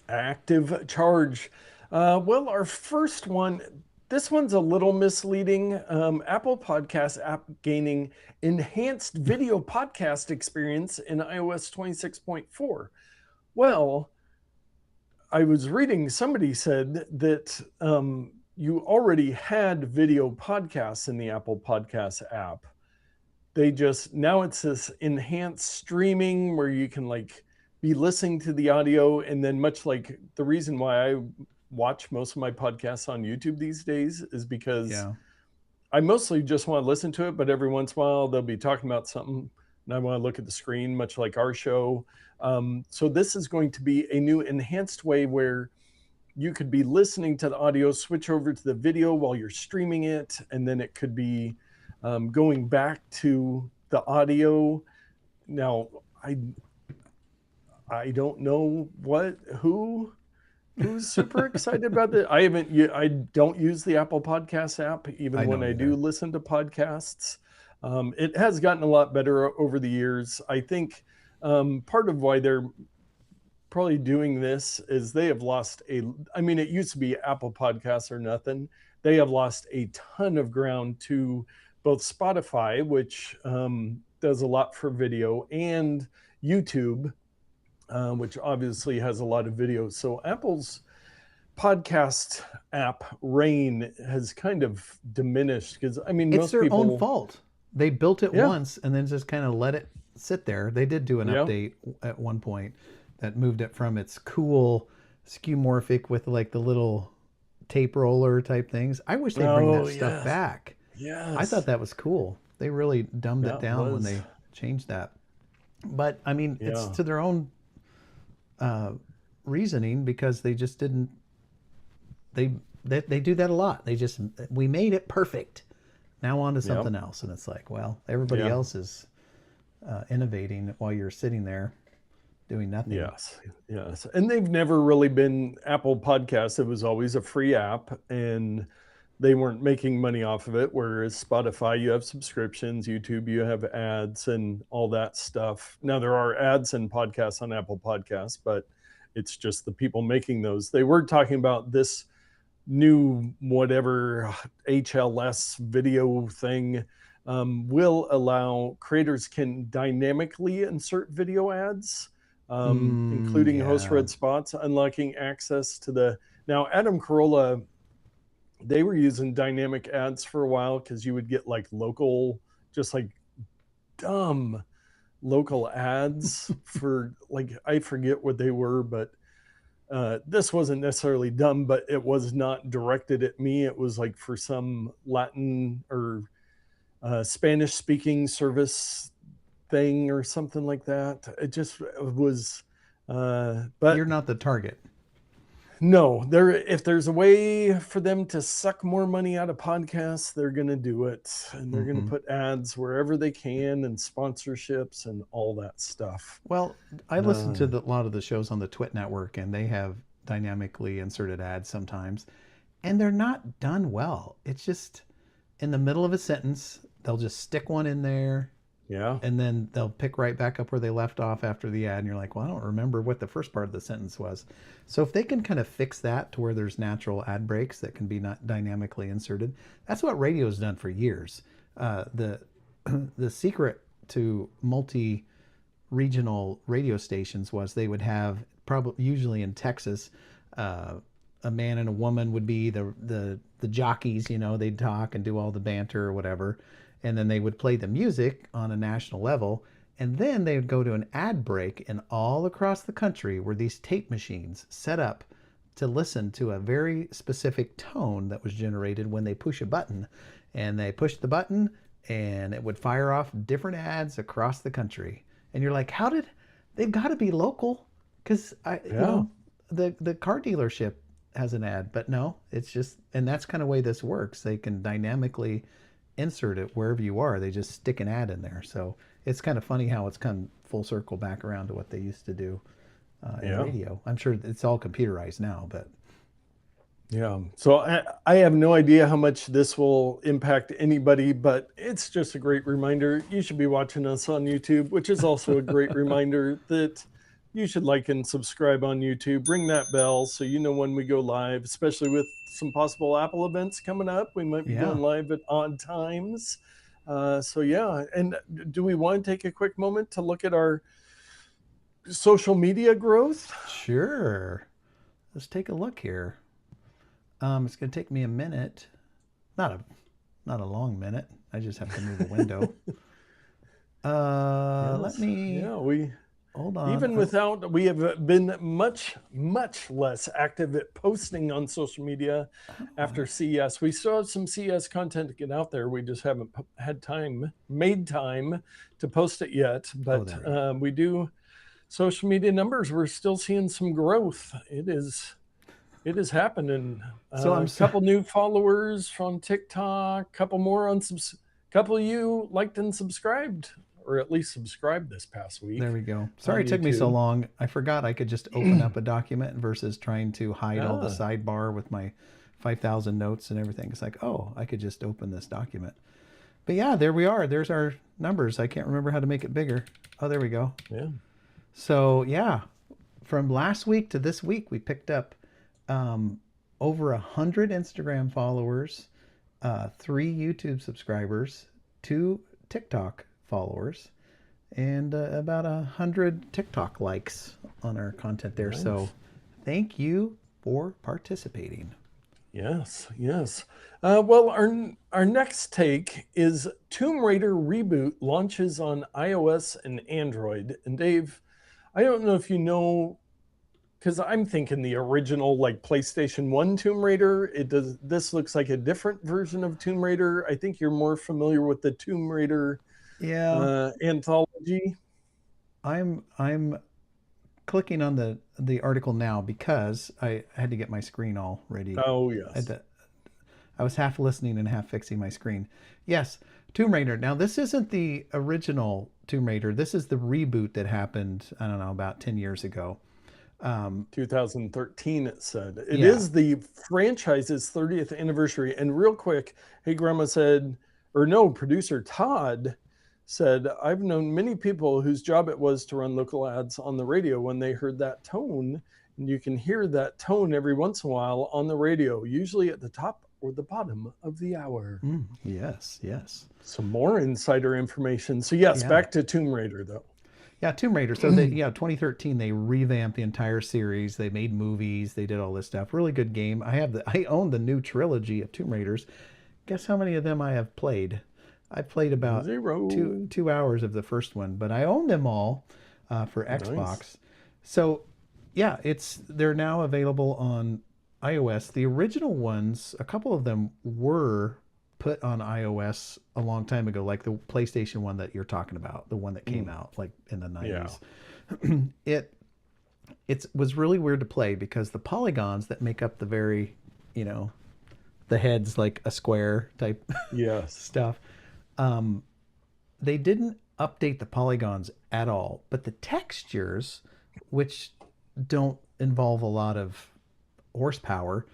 Active charge. Well, our first one, this one's a little misleading. Apple Podcast app gaining enhanced video podcast experience in iOS 26.4. Well, I was reading, somebody said that you already had video podcasts in the Apple Podcast app. Now it's this enhanced streaming where you can like be listening to the audio, and then much like the reason why I watch most of my podcasts on YouTube these days is because Yeah. I mostly just want to listen to it, but every once in a while they'll be talking about something and I want to look at the screen, much like our show. So this is going to be a new enhanced way where you could be listening to the audio, switch over to the video while you're streaming it, and then it could be going back to the audio. Now, I don't know who's super excited about it. I don't use the Apple Podcast app even I when don't I do either. listen to podcasts. It has gotten a lot better over the years. I think part of why they're probably doing this is they have lost I mean, it used to be Apple Podcasts or nothing. They have lost a ton of ground to both Spotify, which does a lot for video, and YouTube, which obviously has a lot of videos. So Apple's podcast app reign has kind of diminished because I mean, It's most their own people, fault. They built it yeah, once and then just kind of let it sit there. They did do an yeah, update at one point that moved it from its cool skeuomorphic with like the little tape roller type things. I wish they'd bring oh that stuff yes, back. I thought yes, that was cool. They really dumbed it that down when was, they changed that. But I mean, it's yeah, to their own uh, reasoning because they just didn't. They, they do that a lot. We made it perfect. Now on to yep, something else, and it's like, well, everybody yeah. else is innovating while you're sitting there doing nothing. Yes, yes. And they've never really been Apple Podcasts. It was always a free app and they weren't making money off of it. Whereas Spotify, you have subscriptions, YouTube, you have ads and all that stuff. Now, there are ads and podcasts on Apple Podcasts, but it's just the people making those. They were talking about this new whatever HLS video thing will allow creators can dynamically insert video ads, including host Yeah. read spots, unlocking access to the. Now, Adam Carolla, they were using dynamic ads for a while because you would get like local, just like dumb local ads for like, I forget what they were, but this wasn't necessarily dumb, but it was not directed at me. It was like for some Latin or Spanish speaking service thing or something like that. It was, but You're not the target. no, if there's a way for them to suck more money out of podcasts, they're going to do it. And they're going to Mm-hmm. put ads wherever they can and sponsorships and all that stuff. Well, I listen Uh, to a lot of the shows on the Twit network, and they have dynamically inserted ads sometimes. and they're not done well. It's just in the middle of a sentence, they'll just stick one in there, Yeah. and then they'll pick right back up where they left off after the ad, and you're like, well, I don't remember what the first part of the sentence was. So if they can kind of fix that to where there's natural ad breaks that can be not dynamically inserted, that's what radio's done for years. The the secret to multi regional radio stations was they would have, probably usually in Texas, uh, a man and a woman would be the jockeys. They'd talk and do all the banter or whatever, and then they would play the music on a national level, and then they would go to an ad break, and all across the country were these tape machines set up to listen to a very specific tone that was generated when they push a button, and they push the button and it would fire off different ads across the country. And you're like, how did they've got to be local? Because Yeah. the car dealership has an ad, but no, it's just, and that's kind of way this works. They can dynamically insert it wherever you are. They just stick an ad in there. So it's kind of funny how it's come full circle back around to what they used to do in Yeah. radio. I'm sure it's all computerized now, but Yeah. So I have no idea how much this will impact anybody, but it's just a great reminder. You should be watching us on YouTube, which is also a great reminder that you should like and subscribe on YouTube. Ring that bell so you know when we go live, especially with some possible Apple events coming up. We might be yeah, going live at odd times. So yeah. And do we want to take a quick moment to look at our social media growth? sure. Let's take a look here. It's going to take me a minute. Not a long minute. I just have to move a window. Let Yes. me Yeah, we hold on. even without, we have been much much less active at posting on social media after CES. We still have some CES content to get out there. We just haven't made time to post it yet. But there we go. we do social media numbers. We're still seeing some growth. It is happening. So I'm A couple new followers from TikTok, couple more on couple of you liked and subscribed, or at least subscribed this past week There we go. on Sorry it took me so YouTube. long. I forgot I could just open up a document versus trying to hide all the Ah, sidebar with my 5,000 notes and everything. It's like, oh, I could just open this document. But yeah, there we are. There's our numbers. I can't remember how to make it bigger. Oh, there we go. yeah. So yeah, from last week to this week, we picked up over 100 Instagram followers, 3 YouTube subscribers, 2 TikTok followers, and about 100 TikTok likes on our content there. So Nice. thank you for participating. Yes, yes. Well, our next take is Tomb Raider reboot launches on iOS and Android. And Dave, I don't know if you know, because I'm thinking the original like PlayStation 1 Tomb Raider. This looks like a different version of Tomb Raider. I think you're more familiar with the Tomb Raider Yeah, anthology. I'm clicking on the article now because I had to get my screen all ready. Oh I had yes. to, I was half listening and half fixing my screen. Yes, Tomb Raider. Now, this isn't the original Tomb Raider. This is the reboot that happened, I don't know, about 10 years ago. Um, 2013, it said. It yeah, is the franchise's 30th anniversary. And real quick, Hey Grandma said, or no, producer Todd said, I've known many people whose job it was to run local ads on the radio when they heard that tone. And you can hear that tone every once in a while on the radio, usually at the top or the bottom of the hour. yes, yes. Some more insider information. So, yes, Yeah. back to Tomb Raider, though. Yeah, Tomb Raider. So, they, yeah, 2013, they revamped the entire series. They made movies. They did all this stuff. Really good game. I own the new trilogy of Tomb Raiders. Guess how many of them I have played? I played about Zero. two hours of the first one, but I own them all for Nice. Xbox. So yeah, they're now available on iOS. The original ones, a couple of them were put on iOS a long time ago, like the PlayStation one that you're talking about, the one that came Mm, out like in the yeah. 90s. it it was really weird to play because the polygons that make up the very, you know, the heads like a square type Yes. stuff. Um, they didn't update the polygons at all, but the textures, which don't involve a lot of horsepower,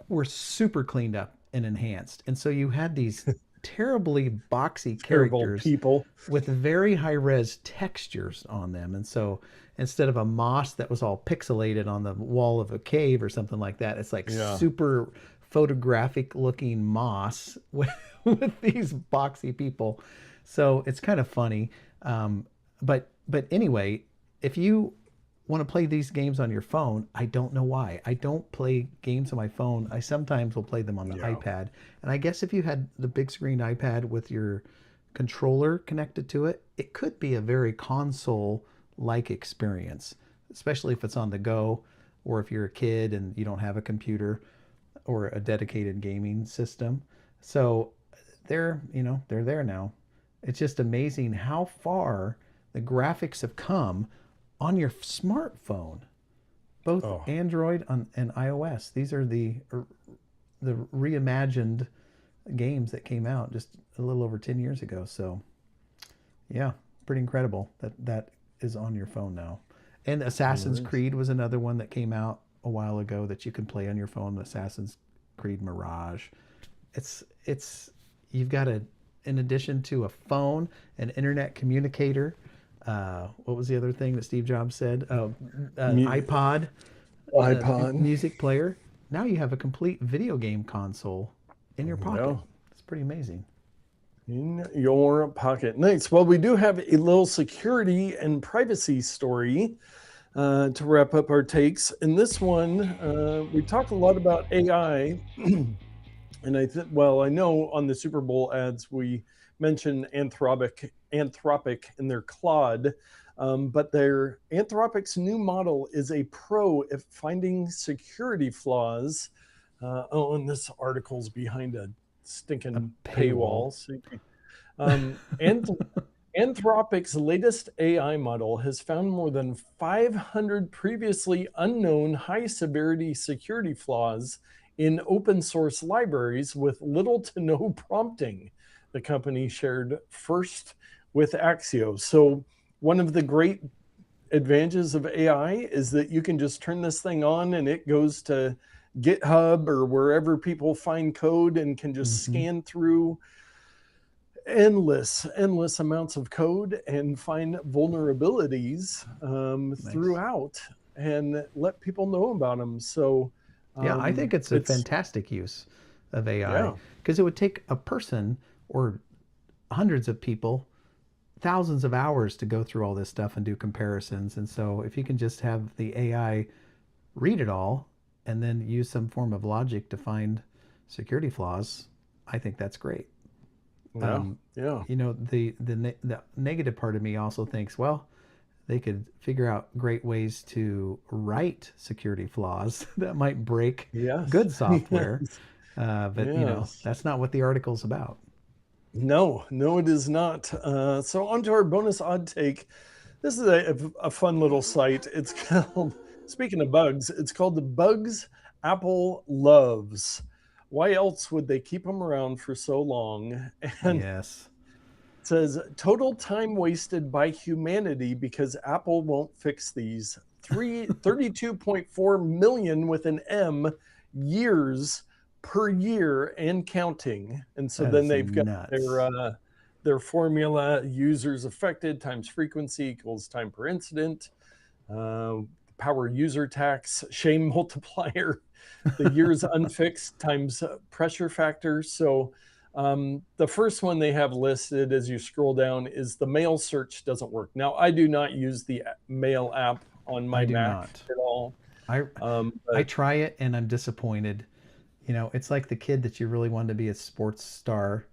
were super cleaned up and enhanced. And so you had these terribly boxy Terrible characters people. with very high res textures on them. And so instead of a moss that was all pixelated on the wall of a cave or something like that, it's like Yeah. super photographic looking moss with these boxy people. So it's kind of funny. But anyway, if you want to play these games on your phone, I don't know why. I don't play games on my phone. I sometimes will play them on the Yeah. iPad. And I guess if you had the big screen iPad with your controller connected to it, it could be a very console like experience, especially if it's on the go or if you're a kid and you don't have a computer or a dedicated gaming system. So they're there now. It's just amazing how far the graphics have come on your smartphone, both Oh, Android and iOS. These are the reimagined games that came out just a little over 10 years ago. So, yeah, pretty incredible that that is on your phone now. And Assassin's nice. Creed was another one that came out a while ago that you can play on your phone, Assassin's Creed Mirage. It's you've got a in addition to a phone, an internet communicator. What was the other thing that Steve Jobs said? Mu- iPod, iPod. music player. Now you have a complete video game console in your pocket. Yeah. It's pretty amazing. In your pocket. Nice. Well, we do have a little security and privacy story to wrap up our takes. In this one, we talk a lot about AI. And I know on the Super Bowl ads we mentioned Anthropic in their Claude, but their Anthropic's new model is a pro at finding security flaws. And this article's behind a A stinking paywall. paywall. And Anthropic's latest AI model has found more than 500 previously unknown high severity security flaws in open source libraries with little to no prompting, the company shared first with Axios. So, one of the great advantages of AI is that you can just turn this thing on and it goes to GitHub or wherever people find code and can just Mm-hmm. scan through endless amounts of code and find vulnerabilities Nice. throughout and let people know about them. So Yeah, I think it's a it's fantastic use of AI yeah, because it would take a person or hundreds of people thousands of hours to go through all this stuff and do comparisons. And so if you can just have the AI read it all and then use some form of logic to find security flaws, I think that's great. yeah, Um, yeah, the negative part of me also thinks, well, they could figure out great ways to write security flaws that might break yes, good software. yes, But yes. that's not what the article's about. No, no, it is not. So on to our bonus odd take. This is a fun little site. It's called, speaking of bugs, it's called the Bugs Apple Loves. Why else would they keep them around for so long? And it Yes, says total time wasted by humanity because Apple won't fix these. 32.4 million with an M years per year and counting. And so that then is they've got nuts. their formula: users affected times frequency equals time per incident. Uh, Power user tax, shame multiplier, the years unfixed times pressure factor. So the first one they have listed as you scroll down is the mail search doesn't work. Now, I do not use the mail app on I my do Mac not. at all. I I But try it and I'm disappointed. It's like the kid that you really wanted to be a sports star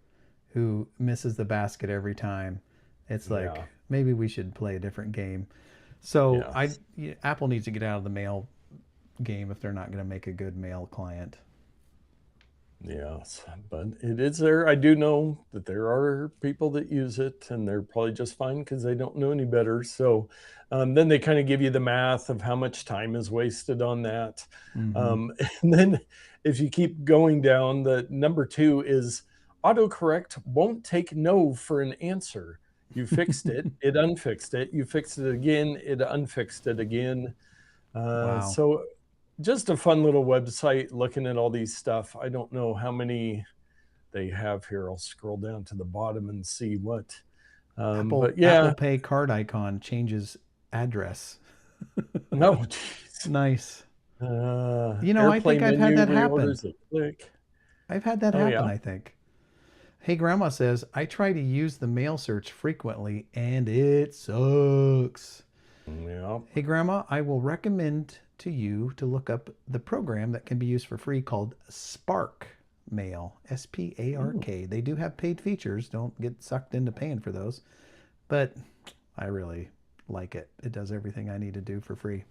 who misses the basket every time. It's like yeah, maybe we should play a different game. So yes. Apple needs to get out of the mail game if they're not going to make a good mail client. Yes, but it is there. I do know that there are people that use it and they're probably just fine because they don't know any better. So then they kind of give you the math of how much time is wasted on that. Mm-hmm. Um, and then if you keep going down, the number two is autocorrect won't take no for an answer. You fixed it, it unfixed it. You fixed it again, it unfixed it again. Wow. So just a fun little website looking at all these stuff. I don't know how many they have here. I'll scroll down to the bottom and see what. But Apple yeah, Pay card icon changes address. no, geez. Nice. I think Airplane I've had menu that happen. reorders a click. I've had that Oh happen, yeah, I think. Hey, Grandma says, I try to use the mail search frequently and it sucks. yeah. Hey, Grandma, I will recommend to you to look up the program that can be used for free called Spark Mail, Spark. They do have paid features. Don't get sucked into paying for those. But I really like it. It does everything I need to do for free.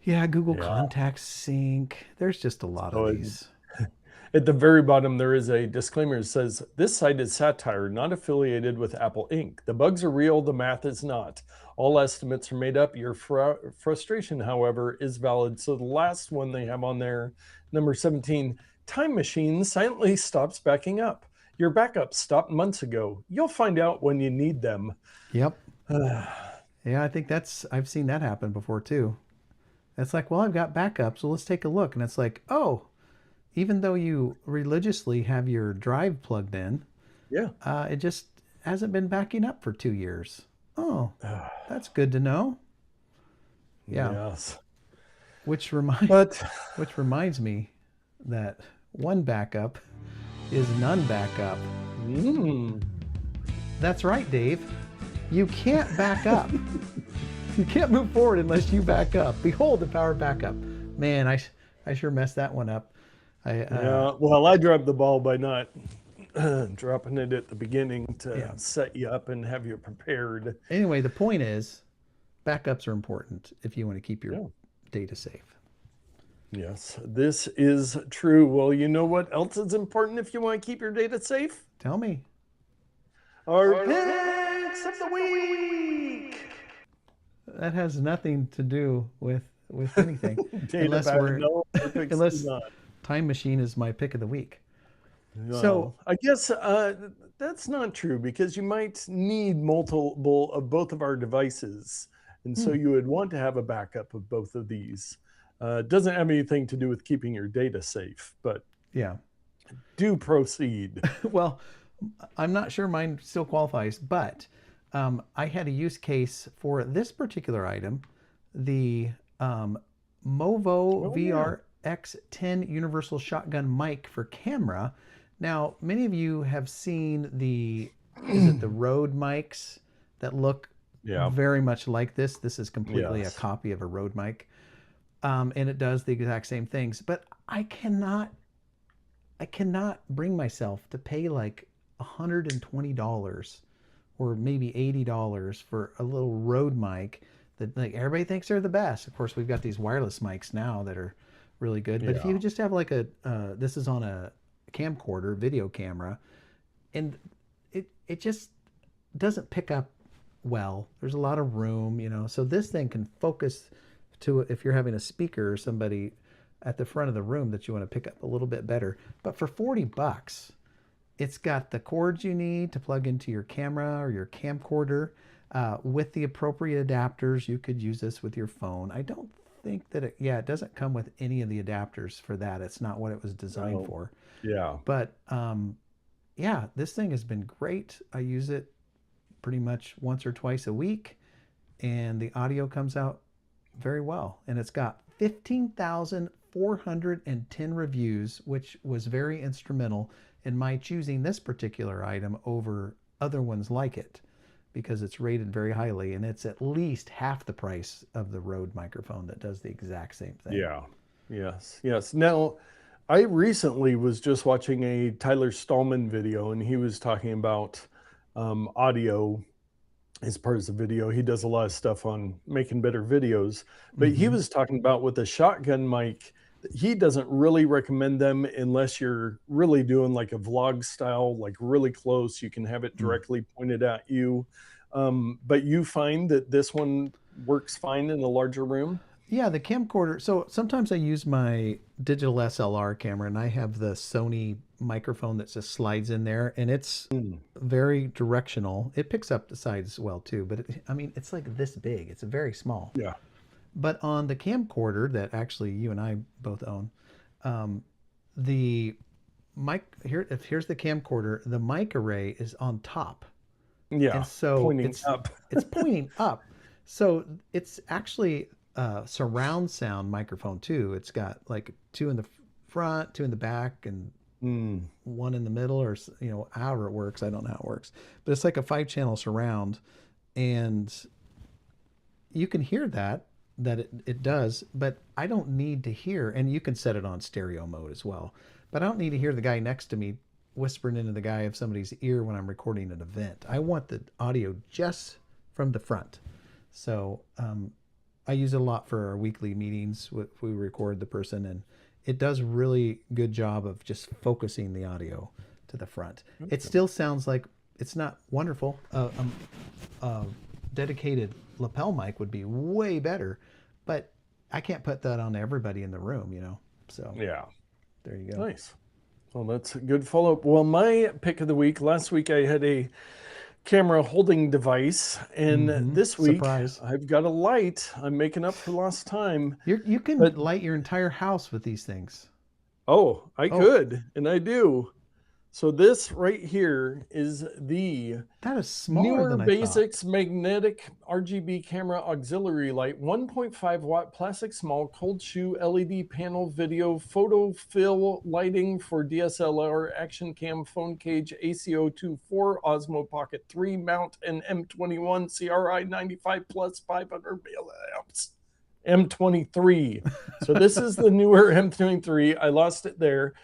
Yeah, Google Yeah. Contacts Sync. There's just a lot of So these. at the very bottom, there is a disclaimer that says, this site is satire, not affiliated with Apple Inc. The bugs are real, the math is not. All estimates are made up. Your frustration, however, is valid. So the last one they have on there, number 17, Time Machine silently stops backing up. Your backups stopped months ago. You'll find out when you need them. Yep. Yeah, I think I've seen that happen before too. It's like, well, I've got backup, so let's take a look. And it's like, oh, even though you religiously have your drive plugged in, Yeah. it just hasn't been backing up for 2 years. Oh, that's good to know. Yeah. Yes. Which But reminds me that one backup is none backup. That's right, Dave. You can't back up. You can't move forward unless you back up. Behold the power of backup. Man, I sure messed that one up. yeah, well, I dropped the ball by not dropping it at the beginning to Yeah. set you up and have you prepared. Anyway, the point is, backups are important if you want to keep your Yeah. data safe. Yes, this is true. Well, you know what else is important if you want to keep your data safe? Tell me. Our picks of the week. That has nothing to do with anything, Data unless back. we're No, our picks do unless not. Time Machine is my pick of the week. No. So I guess that's not true because you might need multiple of both of our devices. And so you would want to have a backup of both of these. It doesn't have anything to do with keeping your data safe, but yeah. do proceed. Well, I'm not sure mine still qualifies, but I had a use case for this particular item, the Movo VR X10 Universal Shotgun Mic for camera. Now, many of you have seen the Rode mics that look very much like this. This is completely a copy of a Rode mic, and it does the exact same things. But I cannot bring myself to pay like $120 or maybe $80 for a little Rode mic that like everybody thinks they're the best. Of course, we've got these wireless mics now that are really good. But if you just have like this is on a camcorder, video camera, and it just doesn't pick up well. There's a lot of room, so this thing can focus to if you're having a speaker or somebody at the front of the room that you want to pick up a little bit better. But for $40, it's got the cords you need to plug into your camera or your camcorder. With the appropriate adapters, you could use this with your phone. I don't think that it doesn't come with any of the adapters for that. It's not what it was designed for. Yeah. But this thing has been great. I use it pretty much once or twice a week, and the audio comes out very well. And it's got 15,410 reviews, which was very instrumental in my choosing this particular item over other ones like it, because it's rated very highly, and it's at least half the price of the Rode microphone that does the exact same thing. Yeah. Yes. Now, I recently was just watching a Tyler Stallman video, and he was talking about audio as part of the video. He does a lot of stuff on making better videos, but he was talking about with a shotgun mic, he doesn't really recommend them unless you're really doing like a vlog style, like really close. You can have it directly pointed at you. But you find that this one works fine in a larger room? Yeah, the camcorder. So sometimes I use my digital SLR camera, and I have the Sony microphone that just slides in there, and it's very directional. It picks up the sides well too, but it's like this big. It's very small. Yeah. But on the camcorder that actually you and I both own, um, the mic here, if here's the camcorder, the mic array is on top, and Yeah, so pointing it's up. it's pointing up. So it's actually a surround sound microphone too. It's got like two in the front, two in the back, and Mm, one in the middle, or however it works. I don't know how it works, but it's like a 5 channel surround, and you can hear that it does, but I don't need to hear, and you can set it on stereo mode as well, but I don't need to hear the guy next to me whispering into the guy of somebody's ear when I'm recording an event. I want the audio just from the front. So I use it a lot for our weekly meetings if we record the person, and it does really good job of just focusing the audio to the front. It still sounds like it's not wonderful. Dedicated lapel mic would be way better, but I can't put that on everybody in the room. So yeah, there you go. nice. Well, that's a good follow-up. Well, my pick of the week, last week I had a camera holding device, and this week Surprise. I've got a light. I'm making up for lost time. You can But light your entire house with these things. oh, I Oh, could, and I do. So this right here is the that is smaller NEEWER than I thought. Basics magnetic RGB camera auxiliary light, 1.5 watt plastic small cold shoe LED panel video photo fill lighting for DSLR action cam phone cage ACO2 4 Osmo Pocket 3 mount and M21 CRI 95 plus 500 milliamps. M23. So this is the NEEWER M23. I lost it there.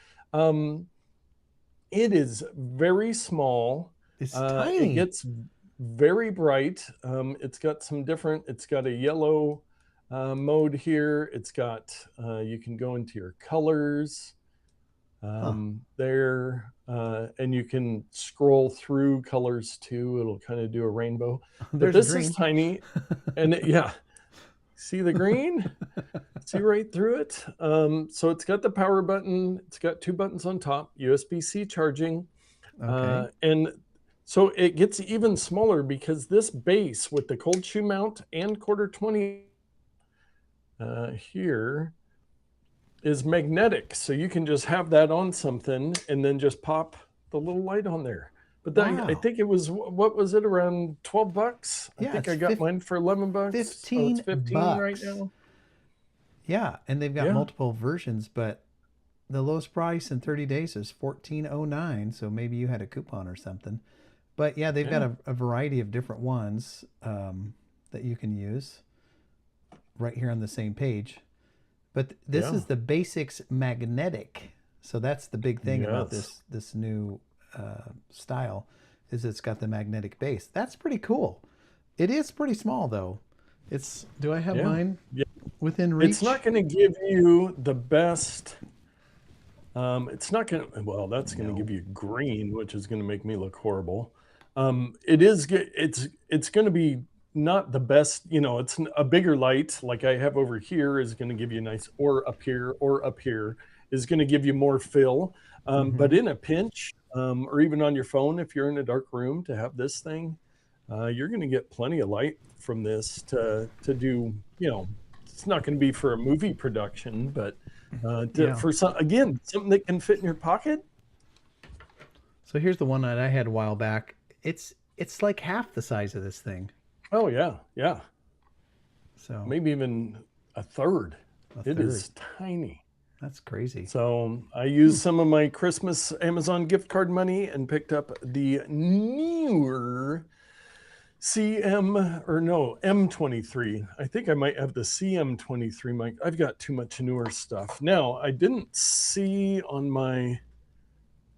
It is very small. It's It tiny. gets very bright. It's got a yellow mode here. It's got, you can go into your colors there, and you can scroll through colors too. It'll kind of do a rainbow. But There's a this is green. tiny, and yeah, see the green? See right through it. So it's got the power button. It's got 2 buttons on top, USB-C charging. Okay. And so it gets even smaller because this base with the cold shoe mount and quarter 20 here is magnetic. So you can just have that on something and then just pop the little light on there. But Wow. I think it was, what was it, around 12 bucks? I Yeah, think I it's got mine for 11 bucks. 15 it's 15 right bucks. now. Yeah, and they've got Yeah. multiple versions, but the lowest price in 30 days is $14.09, so maybe you had a coupon or something. But yeah, they've got a variety of different ones that you can use right here on the same page. But this is the Basics Magnetic. So that's the big thing about this new style, is it's got the magnetic base. That's pretty cool. It is pretty small though. Do I have mine within reach? It's not going to give you the best. It's not going to, well, that's going to give you green, which is going to make me look horrible. It's going to be not the best, it's a bigger light like I have over here is going to give you nice, or up here is going to give you more fill. But in a pinch, or even on your phone, if you're in a dark room, to have this thing, you're going to get plenty of light from this to do, it's not going to be for a movie production, but for something that can fit in your pocket. So here's the one that I had a while back. It's like half the size of this thing. Oh yeah. So maybe even a third. It is tiny. That's crazy. So I used some of my Christmas Amazon gift card money and picked up the NEEWER M23. I think I might have the CM23 mic. I've got too much NEEWER stuff. Now, I didn't see on my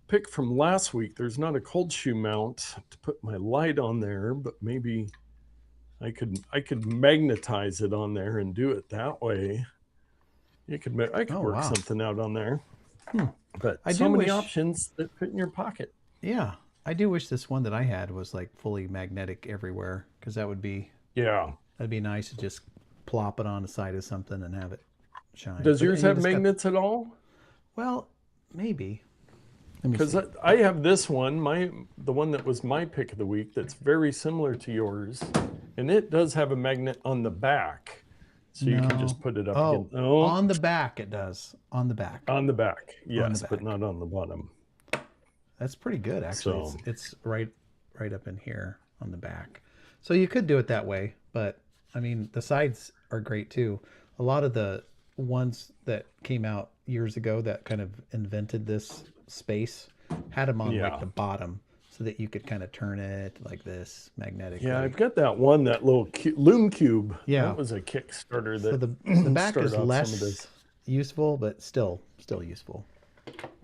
pick from last week, there's not a cold shoe mount to put my light on there, but maybe I could magnetize it on there and do it that way. I could work something out on there. But so many options that fit in your pocket. Yeah. I do wish this one that I had was like fully magnetic everywhere, because that'd be nice to just plop it on the side of something and have it shine. Does yours have magnets at all? Well, maybe. Because I have this one, the one that was my pick of the week, that's very similar to yours, and it does have a magnet on the back. So you can No. just put it up Oh, again. Oh, on the back it does. On the back. on the back. On the Yes, but back. not on the bottom. That's pretty good, actually. So It's right up in here on the back. So you could do it that way, but I mean the sides are great too. A lot of the ones that came out years ago that kind of invented this space had them on like yeah. the bottom so that you could kind of turn it like this Yeah, magnetically. I've got that one, that little loom cube. That Yeah. was a Kickstarter So the that back started is off some of less this. useful, but still useful.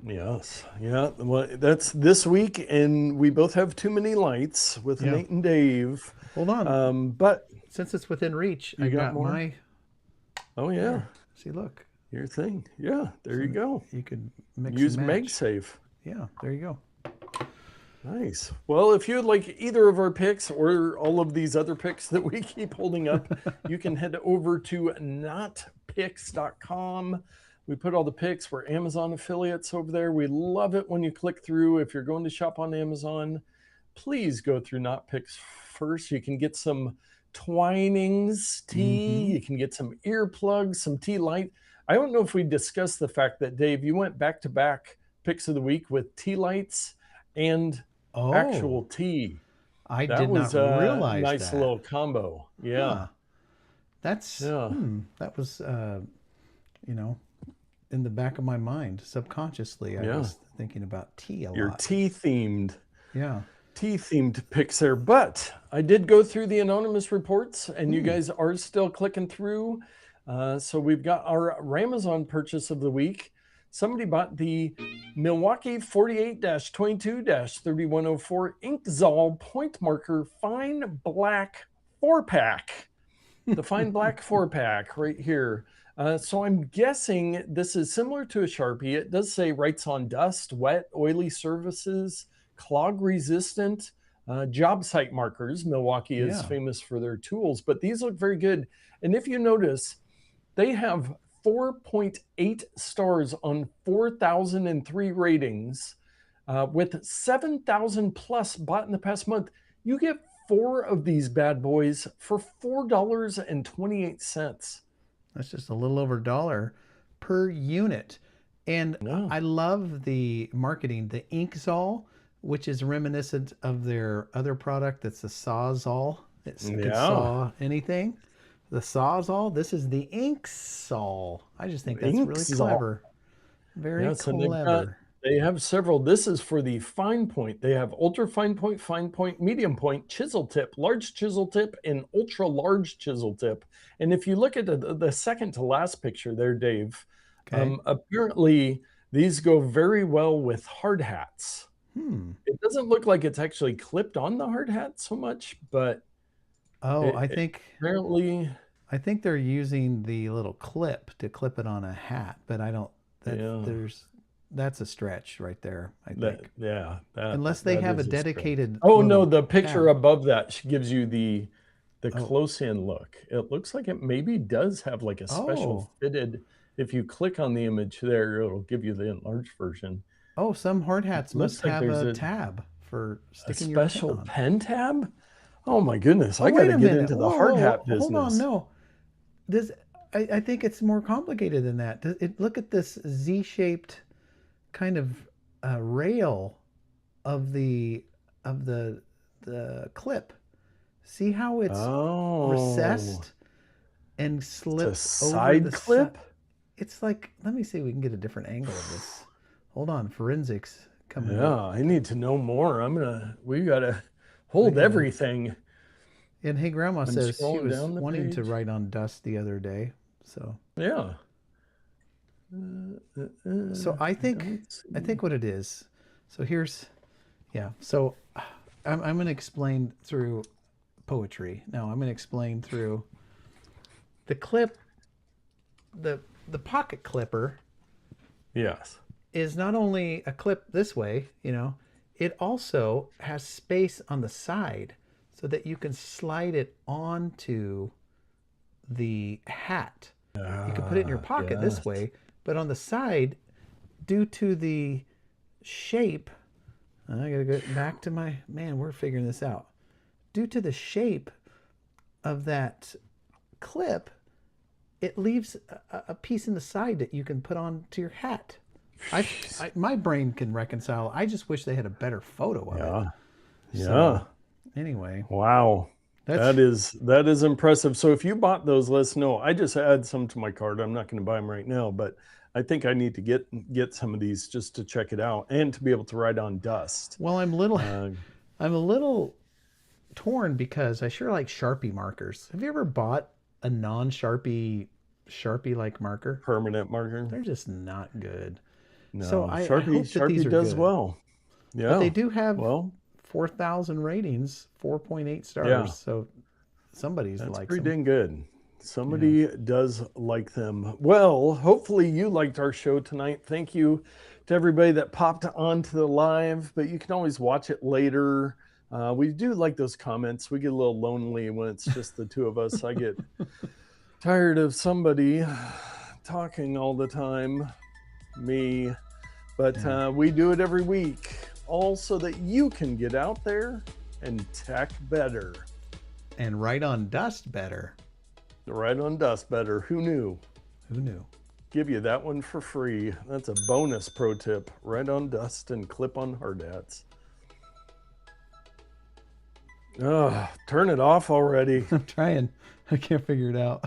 Yes. Yeah. Well, that's this week, and we both have too many lights with Yeah. Nate and Dave. Hold on. But Since it's within reach, you I've got got more? my Oh, yeah. there. See, look. Your thing. Yeah. There So you go. you could mix and Use match. MagSafe. Yeah, there you go. Nice. Well, if you'd like either of our picks or all of these other picks that we keep holding up, you can head over to notpicks.com. We put all the picks. We're Amazon affiliates over there. We love it when you click through. If you're going to shop on Amazon, please go through Not Picks first. You can get some Twinings tea. Mm-hmm. You can get some earplugs, some tea light. I don't know if we discussed the fact that, Dave, you went back to back picks of the week with tea lights and actual Oh, tea. I That did not was a realize nice that. little combo. Yeah. Huh. That's Yeah. that was you know, in the back of my mind subconsciously. I Yeah. was thinking about tea a Your lot. tea themed Yeah. picks there. But I did go through the anonymous reports, and you guys are still clicking through. So we've got our Ramazon purchase of the week. Somebody bought the Milwaukee 48-22-3104 Inkzol point marker fine black 4-pack. The fine black 4-pack right here. So I'm guessing this is similar to a Sharpie. It does say writes on dust, wet, oily surfaces, clog resistant, job site markers. Milwaukee is Yeah. famous for their tools, but these look very good. And if you notice, they have 4.8 stars on 4,003 ratings, with 7,000 plus bought in the past month. You get 4 of these bad boys for $4.28. That's just a little over $1 per unit. And No. I love the marketing, the Inkzol, which is reminiscent of their other product that's the Sawzall. It could Yeah. saw anything. The Sawzall, this is the Inkzol. I just think that's really Inkzol. clever. Very Yes, and clever. they have several. This is for the fine point. They have ultra fine point, medium point, chisel tip, large chisel tip, and ultra large chisel tip. And if you look at the second to last picture there, Dave, Okay. apparently these go very well with hard hats. It doesn't look like it's actually clipped on the hard hat so much, but Oh, apparently, I think they're using the little clip to clip it on a hat, but I don't yeah. that's a stretch right there, I That, think. yeah, that Unless they that have a is stretch. dedicated Oh no, little the picture tab. above that gives you the Oh. close-in look. It looks like it maybe does have like a special Oh. fitted. If you click on the image there, it'll give you the enlarged version. Oh, some hard hats Looks must like have there's a a tab for a sticking your pen special on. pen tab. Oh my goodness, Oh, I got wait to a get minute. into the Whoa, hard whoa, hat whoa. Hold on. business. No. This I think it's more complicated than that. Look at this Z-shaped kind of rail of the clip. See how it's recessed and It's a slipped over side the clip. It's like, let me see if we can get a different angle of this. Hold on, forensics coming. Yeah, I need to know more. We gotta hold everything. And hey, Grandma I'm says she scrolling was down the wanting to page. write on dust the other day. So Yeah. so I think what it is. So here's, yeah. So I'm going to explain through poetry. Now I'm going to explain through the clip. The pocket clipper. Yes. Is not only a clip this way, it also has space on the side so that you can slide it onto the hat. You can put it in your pocket this way, but on the side, due to the shape, I gotta go back to we're figuring this out. Due to the shape of that clip, it leaves a piece in the side that you can put on to your hat. My brain can reconcile. I just wish they had a better photo of Yeah. it. Yeah. So, anyway, Wow. that's That is impressive. So if you bought those, let us know. I just add some to my cart. I'm not going to buy them right now, but I think I need to get some of these just to check it out and to be able to ride on dust. well. I'm a little torn because I sure like Sharpie markers. Have you ever bought a non-Sharpie like marker? Permanent marker. They're just not good. So No, I hope that these Sharpie are does good. well. But they Yeah. do have Well, 4,000 ratings, 4.8 yeah. stars. So somebody That's likes pretty them. dang good. Yeah. Somebody does like them. Well, hopefully you liked our show tonight. Thank you to everybody that popped onto the live, but you can always watch it later. We do like those comments. We get a little lonely when it's just the two of us. I get tired of somebody talking all the time, me, but Yeah. we do it every week, all so that you can get out there and tech better. And right on dust better. Right on dust better. Who knew? Who knew? Give you that one for free. That's a bonus pro tip. Right on dust and clip on hard hats. Oh, turn it off already. I'm trying. I can't figure it out.